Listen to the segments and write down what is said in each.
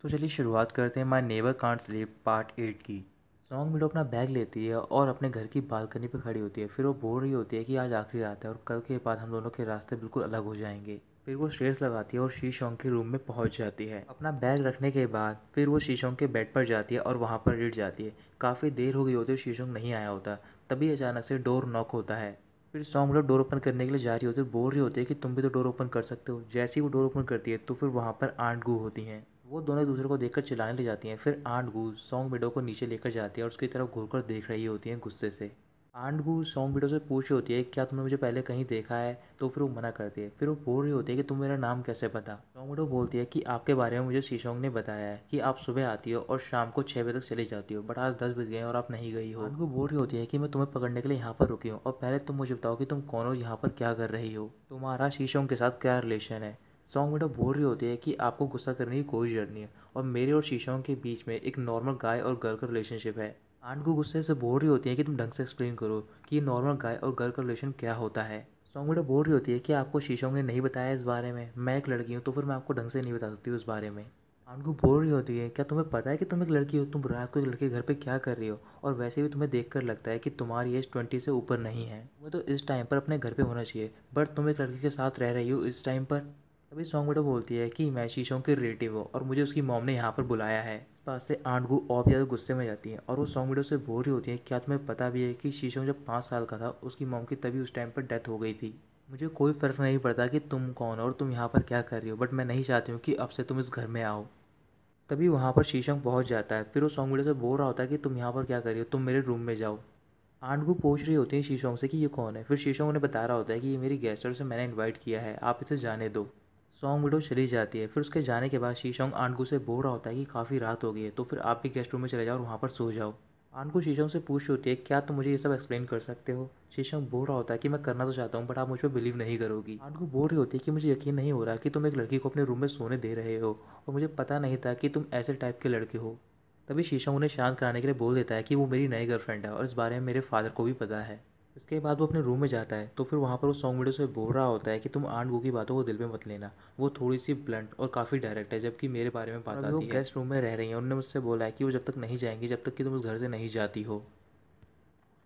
तो चलिए शुरुआत करते हैं my neighbour can't sleep part 8 की। सॉन्ग मिडो अपना बैग लेती है और अपने घर की बालकनी पर खड़ी होती है। फिर वो बोल रही होती है कि आज आखिरी रात है और कल के बाद हम दोनों के रास्ते बिल्कुल अलग हो जाएंगे। फिर वो स्टेयर्स लगाती है और शीशोंग के रूम में पहुंच जाती है। अपना बैग रखने के बाद फिर वो शीशोंग के बेड पर जाती है और वहाँ पर लेट जाती है। काफ़ी देर हो गई होती है, शीशोंग नहीं आया होता। तभी अचानक से डोर नॉक होता है। फिर सॉन्ग मिडो डोर ओपन करने के लिए जा रही होती है, बोल रही होती है कि तुम भी तो डोर ओपन कर सकते हो। जैसे ही वो डोर ओपन करती है तो फिर वहाँ पर आंट गू होती हैं। वो दोनों एक दूसरे को देखकर चिल्लाने लग जाती हैं। फिर आंट गू सॉन्ग विडो को नीचे लेकर जाती है और उसकी तरफ घूरकर देख रही होती हैं गुस्से से। आंट गू सॉन्ग विडो से पूछ रही होती है क्या तुमने मुझे पहले कहीं देखा है। तो फिर वो मना करती है। फिर वो बोल रही होती है कि तुम मेरा नाम कैसे पता। सॉन्ग विडो बोलती है कि आपके बारे में मुझे शीशोंग ने बताया है कि आप सुबह आती हो और शाम को 6 बजे तक चली जाती हो, बट आज 10 बज गए और आप नहीं गई हो। आंट गू बोल रही होती है कि मैं तुम्हें पकड़ने के लिए यहाँ पर रुकी हूँ और पहले तुम मुझे बताओ कि तुम कौन हो, यहाँ पर क्या कर रही हो, तुम्हारा शीशोंग के साथ क्या रिलेशन है। सॉन्ग विडो बोल रही होती है कि आपको गुस्सा करने की कोई जरूरत नहीं है और मेरे और शीशों के बीच में एक नॉर्मल गाय और गर्ल का रिलेशनशिप है। आंट को गुस्से से बोल रही होती है कि तुम ढंग से एक्सप्लेन करो कि नॉर्मल गाय और गर्ल का रिलेशन क्या होता है। सौम्या बोल रही होती है कि आपको शीशों ने नहीं बताया इस बारे में, मैं एक लड़की हूँ तो फिर मैं आपको ढंग से नहीं बता सकती उस बारे में। आंट को बोल रही होती है क्या तुम्हें पता है कि तुम एक लड़की हो, तुम रात को एक लड़के के घर पे क्या कर रही हो, और वैसे भी तुम्हें देखकर लगता है कि तुम्हारी एज 20 से ऊपर नहीं है, वो तो इस टाइम पर अपने घर पे होना चाहिए, बट तुम एक लड़के के साथ रह रही हो इस टाइम पर। तभी सॉन्ग विडो बोलती है कि मैं शीशों की रिलेटिव हूँ और मुझे उसकी मॉम ने यहाँ पर बुलाया है। इस बात से आंट गू और भी ज़्यादा गुस्से में जाती है और वो सॉन्ग विडो से बोल रही होती है क्या तुम्हें पता भी है कि शीशों जब 5 साल का था उसकी मॉम की तभी उस टाइम पर डेथ हो गई थी। मुझे कोई फ़र्क नहीं पड़ता कि तुम कौन हो और तुम यहाँ पर क्या कर रही हो, बट मैं नहीं चाहती हूँ कि अब से तुम इस घर में आओ। तभी वहाँ पर शीशोंग पहुँच जाता है। फिर वो सॉन्ग विडो से बोल रहा होता है कि तुम यहाँ पर क्या कर रही हो, तुम मेरे रूम में जाओ। आंट को पूछ रही होती है शीशोंग से कि ये कौन है। फिर शीशोंग उन्हें बता रहा होता है कि ये मेरी गेस्ट है और इसे मैंने इनवाइट किया है, आप इसे जाने दो। सॉन्ग विडो चली जाती है। फिर उसके जाने के बाद शीशोंग आंट से बोल रहा होता है कि काफ़ी रात हो गई है तो फिर आप भी गेस्ट रूम में चले जाओ और वहाँ पर सो जाओ। आंट को शीशोंग से पूछ रही होती है क्या तुम मुझे ये सब एक्सप्लेन कर सकते हो। शीशोंग बोल रहा होता है कि मैं करना तो चाहता हूँ बट आप मुझ पर बिलीव नहीं करोगी। आंट को बोल रही होती है कि मुझे यकीन नहीं हो रहा कि तुम एक लड़की को अपने रूम में सोने दे रहे हो और मुझे पता नहीं था कि तुम ऐसे टाइप के लड़के हो। तभी शीशोंग उन्हें शांत कराने के लिए बोल देता है कि वो मेरी नई गर्लफ्रेंड है और इस बारे में मेरे फादर को भी पता है। इसके बाद वो अपने रूम में जाता है तो फिर वहाँ पर वो सॉन्ग वीडियो से बोल रहा होता है कि तुम आंट गो की बातों को दिल में मत लेना, वो थोड़ी सी ब्लंट और काफ़ी डायरेक्ट है, जबकि मेरे बारे में बात आती है। वो गेस्ट रूम में रह रही हैं, उन्होंने मुझसे बोला है कि वो जब तक नहीं जाएंगी जब तक कि तुम उस घर से नहीं जाती हो।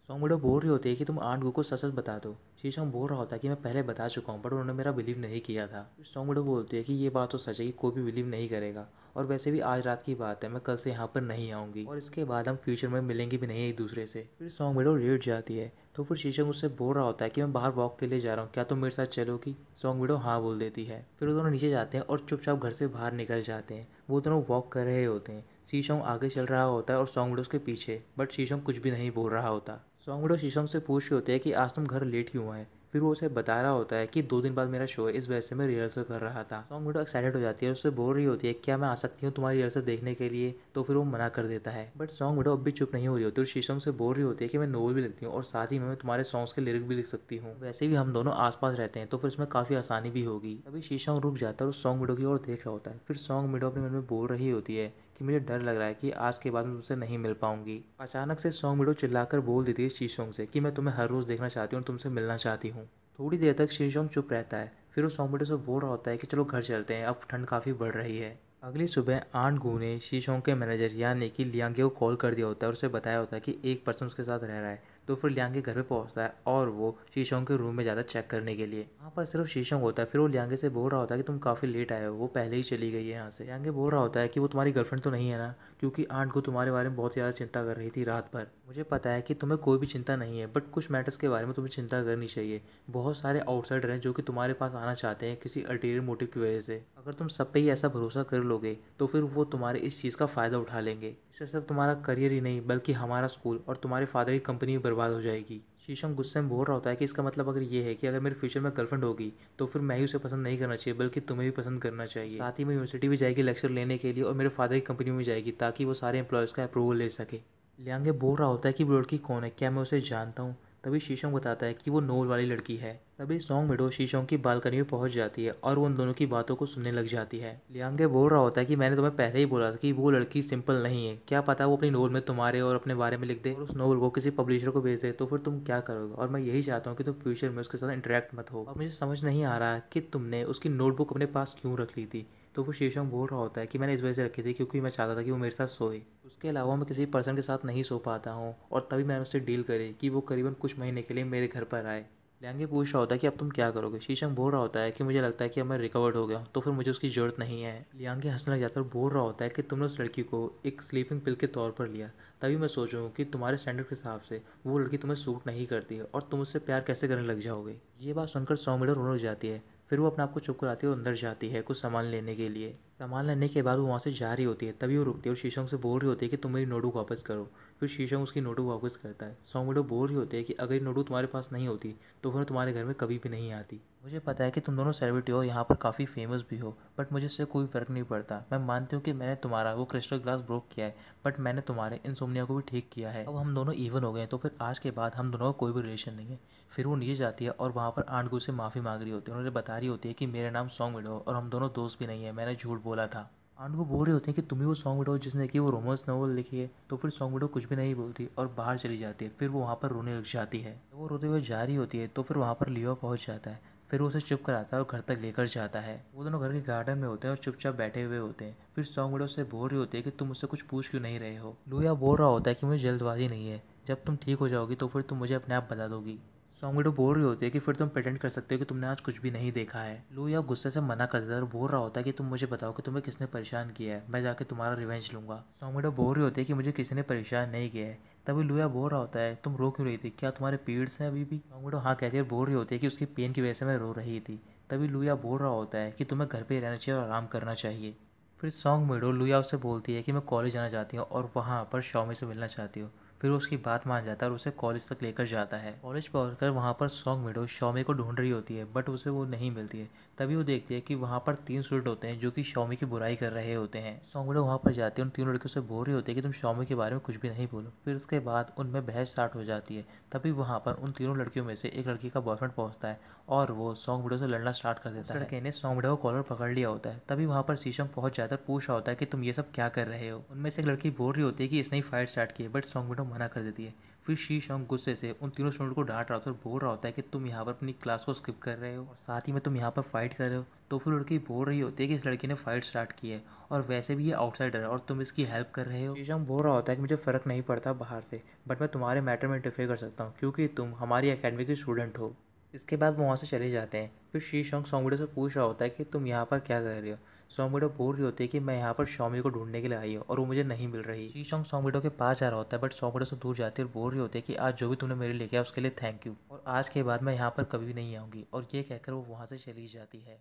सॉन्ग विडो बोल रही होती है कि तुम आंट गो को सच सच बता दो। शीशम बोल रहा होता है कि मैं पहले बता चुका हूँ बट उन्होंने मेरा बिलीव नहीं किया था। सॉन्ग विडो बोलती है कि ये बात तो सच है कि कोई भी बिलीव नहीं करेगा, और वैसे भी आज रात की बात है, मैं कल से यहाँ पर नहीं आऊँगी और इसके बाद हम फ्यूचर में मिलेंगे भी नहीं एक दूसरे से। फिर सॉन्ग विडो लेट जाती है तो फिर शीशम उससे बोल रहा होता है कि मैं बाहर वॉक के लिए जा रहा हूँ, क्या तुम मेरे साथ चलोगी। सॉन्ग विडो हाँ बोल देती है। फिर वो दोनों नीचे जाते हैं और चुपचाप घर से बाहर निकल जाते हैं। वो दोनों वॉक कर रहे होते हैं। शीशम आगे चल रहा होता है और सॉन्ग विडो उसके पीछे, बट शीशम कुछ भी नहीं बोल रहा होता। सॉन्ग विडो शीशम से पूछ रही होती है कि आज तुम घर लेट क्यों आए। फिर वो उसे बता रहा होता है कि 2 दिन बाद मेरा शो है, इस वजह से मैं रिहर्सल कर रहा था। सॉन्ग विडो एक्साइटेड हो जाती है और उससे बोल रही होती है क्या मैं आ सकती हूँ तुम्हारी रिहर्सल देखने के लिए, तो फिर वो मना कर देता है। बट सॉन्ग विडो अब भी चुप नहीं हो रही होती और शीशम से बोल रही होती है कि मैं नोवेल भी लिखती हूँ और साथ ही में मैं तुम्हारे सॉन्ग्स के लिरिक भी लिख सकती हूँ, वैसे भी हम दोनों आसपास रहते हैं तो फिर इसमें काफ़ी आसानी भी होगी। तभी शीशम रुक जाता है और सॉन्ग विडो की ओर देख रहा होता है। फिर सॉन्ग विडो अपने मन में बोल रही होती है कि मुझे डर लग रहा है कि आज के बाद मैं तुमसे नहीं मिल पाऊंगी। अचानक से सॉन्ग विडो चिल्लाकर बोल देती है शीशोंग से कि मैं तुम्हें हर रोज़ देखना चाहती हूँ और तुमसे मिलना चाहती हूँ। थोड़ी देर तक शीशोंग चुप रहता है। फिर वो सॉन्ग विडो से बोल रहा होता है कि चलो घर चलते हैं, अब ठंड काफ़ी बढ़ रही है। अगली सुबह आंट गू ने शीशोंग के मैनेजर यानी कि लियांगे को कॉल कर दिया होता है और उसे बताया होता है कि एक पर्सन उसके साथ रह रहा है। तो फिर लियांगे घर पे पहुंचता है और वो शीशोंग के रूम में जाता है चेक करने के लिए। वहाँ पर सिर्फ शीशोंग होता है। फिर वो लियांगे से बोल रहा होता है कि तुम काफ़ी लेट आए हो, वो पहले ही चली गई है यहाँ से। लियांगे बोल रहा होता है कि वो तुम्हारी गर्लफ्रेंड तो नहीं है ना, क्योंकि आंट को तुम्हारे बारे में बहुत ज़्यादा चिंता कर रही थी रात भर। मुझे पता है कि तुम्हें कोई भी चिंता नहीं है, बट कुछ मैटर्स के बारे में तुम्हें चिंता करनी चाहिए। बहुत सारे आउटसाइडर हैं जो कि तुम्हारे पास आना चाहते हैं किसी अल्टीरियर मोटिव की वजह से। अगर तुम सब पे ही ऐसा भरोसा कर लोगे तो फिर वो तुम्हारे इस चीज़ का फ़ायदा उठा लेंगे। इससे सिर्फ तुम्हारा करियर ही नहीं बल्कि हमारा स्कूल और तुम्हारे फादर की कंपनी भी बर्बाद हो जाएगी। शीशम गुस्से में बोल रहा होता है कि इसका मतलब अगर ये है कि अगर मेरे फ्यूचर में गर्लफ्रेंड होगी तो फिर मैं ही उसे पसंद नहीं करना चाहिए बल्कि तुम्हें भी पसंद करना चाहिए। साथ ही में यूनिवर्सिटी भी जाएगी लेक्चर लेने के लिए और मेरे फादर की कंपनी में भी जाएगी ताकि वो सारे एम्प्लॉयज़ का अप्रूवल ले सके। लियांगे बोल रहा होता है कि वो लड़की कौन है, क्या मैं उसे जानता हूँ। तभी शीशोंग बताता है कि वो नोल वाली लड़की है। तभी सॉन्ग विडो शीशोंग की बालकनी में पहुंच जाती है और वो उन दोनों की बातों को सुनने लग जाती है। लियांगे बोल रहा होता है कि मैंने तुम्हें पहले ही बोला था कि वो लड़की सिंपल नहीं है, क्या पता वो अपनी नोवेल में तुम्हारे और अपने बारे में लिख दे और उस नोवेल को किसी पब्लिशर को भेज दे, तो फिर तुम क्या करोगे। और मैं यही चाहता हूँ कि तुम फ्यूचर में उसके साथ इंटरेक्ट मत हो। और मुझे समझ नहीं आ रहा कि तुमने उसकी नोटबुक अपने पास क्यों रख ली थी। तो वो शीशम बोल रहा होता है कि मैंने इस वजह से रखी थी क्योंकि मैं चाहता था कि वो मेरे साथ सोए। उसके अलावा मैं किसी पर्सन के साथ नहीं सो पाता हूँ और तभी मैंने उससे डील करी कि वो करीबन कुछ महीने के लिए मेरे घर पर आए। लियांगे पूछ रहा होता है कि अब तुम क्या करोगे। शीशम बोल रहा होता है कि मुझे लगता है कि अब मैं रिकवर्ड हो गया हूँ तो फिर मुझे उसकी ज़रूरत नहीं है। लियांगे हंसने लग जाता है और बोल रहा होता है कि तुमने उस लड़की को एक स्लीपिंग पिल के तौर पर लिया, तभी मैं सोचूं कि तुम्हारे स्टैंडर्ड के हिसाब से वो लड़की तुम्हें सूट नहीं करती है और तुम उससे प्यार कैसे करने लग जाओगे। ये बात सुनकर 100 मीटर रोने लग जाती है। फिर वो अपने आप को चुप कराती है और अंदर जाती है कुछ सामान लेने के लिए। सामान लेने के बाद वो वहाँ से जा रही होती है, तभी वो रुकती है और शीशम से बोल रही होती है कि तुम मेरी नोटबुक वापस करो। फिर शीशम उसकी नोटबुक वापस करता है। 100 मीटर बोल रही होती है कि अगर ये नोटबुक तुम्हारे पास नहीं होती तो फिर तुम्हारे घर में कभी भी नहीं आती। मुझे पता है कि तुम दोनों सेलिब्रिटी हो, यहाँ पर काफ़ी फेमस भी हो, बट मुझे इससे कोई फ़र्क नहीं पड़ता। मैं मानती हूँ कि मैंने तुम्हारा वो क्रिस्टल ग्लास ब्रोक किया है, बट मैंने तुम्हारे इंसोम्निया को भी ठीक किया है। अब हम दोनों इवन हो गए हैं तो फिर आज के बाद हम दोनों का कोई भी रिलेशन नहीं है। फिर वो नीचे जाती है और वहाँ पर आंट गू से माफ़ी मांग रही होती है। उन्होंने बता रही होती है कि मेरा नाम 100 मीटर और हम दोनों दोस्त भी नहीं है, मैंने झूठ बोला था। आंट को बोल रही होती है कि तुम ही वो 100 मीटर हो जिसने कि वो रोमांस नॉवल लिखी है। तो फिर 100 मीटर कुछ भी नहीं बोलती और बाहर चली जाती है। फिर वो वहाँ पर रोने लग जाती है। वो रोते हुए जा रही होती है तो फिर वहाँ पर लियो पहुँच जाता है। फिर वो उसे चुप कराता है और घर तक लेकर जाता है। वो दोनों घर के गार्डन में होते हैं और चुपचाप बैठे हुए होते हैं। फिर 100 मीटर उससे बोल रही होती है कि तुम मुझसे कुछ पूछ क्यों नहीं रहे हो। लुया बोल रहा होता है कि मुझे जल्दबाजी नहीं है, जब तुम ठीक हो जाओगी तो फिर तुम मुझे अपने आप बता दोगी। 100 मीटर बोल रही होती है कि फिर तुम प्रेटेंड कर सकते हो कि तुमने आज कुछ भी नहीं देखा है। लुया गुस्से से मना कर देता है और बोल रहा होता है कि तुम मुझे बताओ कि तुम्हें किसने परेशान किया है, मैं जाके तुम्हारा रिवेंज लूंगा। 100 मीटर बोल रही होती है कि मुझे किसी ने परेशान नहीं किया है। तभी लुया बोल रहा होता है तुम रो क्यों रही थी, क्या तुम्हारे पीरियड्स हैं अभी भी। 100 मीटर हाँ कहती है और बोल रही होती है कि उसकी पेन की वजह से मैं रो रही थी। तभी लुया बोल रहा होता है कि तुम्हें घर पे ही रहना चाहिए और आराम करना चाहिए। फिर 100 मीटर लुया उससे बोलती है कि मैं कॉलेज जाना चाहती हूँ और वहाँ पर शॉमी से मिलना चाहती हूँ। फिर वो उसकी बात मान जाता है और उसे कॉलेज तक लेकर जाता है। कॉलेज पहुंचकर वहाँ पर 100 मीटर शॉमी को ढूंढ रही होती है बट उसे वो नहीं मिलती है। तभी वो देखती है कि वहाँ पर 3 स्टूडेंट होते हैं जो कि शॉमी की बुराई कर रहे होते हैं। 100 मीटर वहाँ पर जाती है, उन तीनों लड़कियों से बोल रही होती है कि तुम शॉमी के बारे में कुछ भी नहीं बोलो। फिर उसके बाद उनमें बहस स्टार्ट हो जाती है। तभी वहाँ पर उन तीनों लड़कियों में से एक लड़की का बॉयफ्रेंड पहुँचता है और वो 100 मीटर से लड़ना स्टार्ट कर देता है। लड़के ने 100 मीटर को कॉलर पकड़ लिया होता है। तभी वहाँ पर शीशम पहुँच जाता है और पूछ रहा होता है कि तुम ये सब क्या कर रहे हो। उनमें से एक लड़की बोल रही होती है कि इसने ही फाइट स्टार्ट की है, बट 100 मीटर मना कर देती है। फिर शीशम गुस्से से उन तीनों स्टूडेंट को डांट रहा होता है और बोल रहा होता है कि तुम यहाँ पर अपनी क्लास को स्किप कर रहे हो और साथ ही में तुम यहाँ पर फाइट कर रहे हो। तो फिर लड़की बोल रही होती है कि इस लड़की ने फाइट स्टार्ट की है और वैसे भी ये आउटसाइडर है और तुम इसकी हेल्प कर रहे हो। शीशम बोल रहा होता है कि मुझे फ़र्क नहीं पड़ता बाहर से, बट मैं तुम्हारे मैटर में इंटरफेयर कर सकता हूँ क्योंकि तुम हमारी अकेडमी के स्टूडेंट हो। इसके बाद वो वहाँ से चले जाते हैं। फिर शीशोंग 100 मीटर से पूछ रहा होता है कि तुम यहाँ पर क्या कर रहे हो। 100 मीटर बोल रही होती है कि मैं यहाँ पर शॉमी को ढूंढने के लिए आई हूँ और वो मुझे नहीं मिल रही। शीशोंग 100 मीटर के पास जा रहा होता है बट 100 मीटर से दूर जाती है और बोल रही होती है कि आज जो भी तुमने मेरे लिए किया उसके लिए थैंक यू और आज के बाद मैं यहाँ पर कभी भी नहीं आऊँगी, और ये कहकर वो वहाँ से चली जाती है।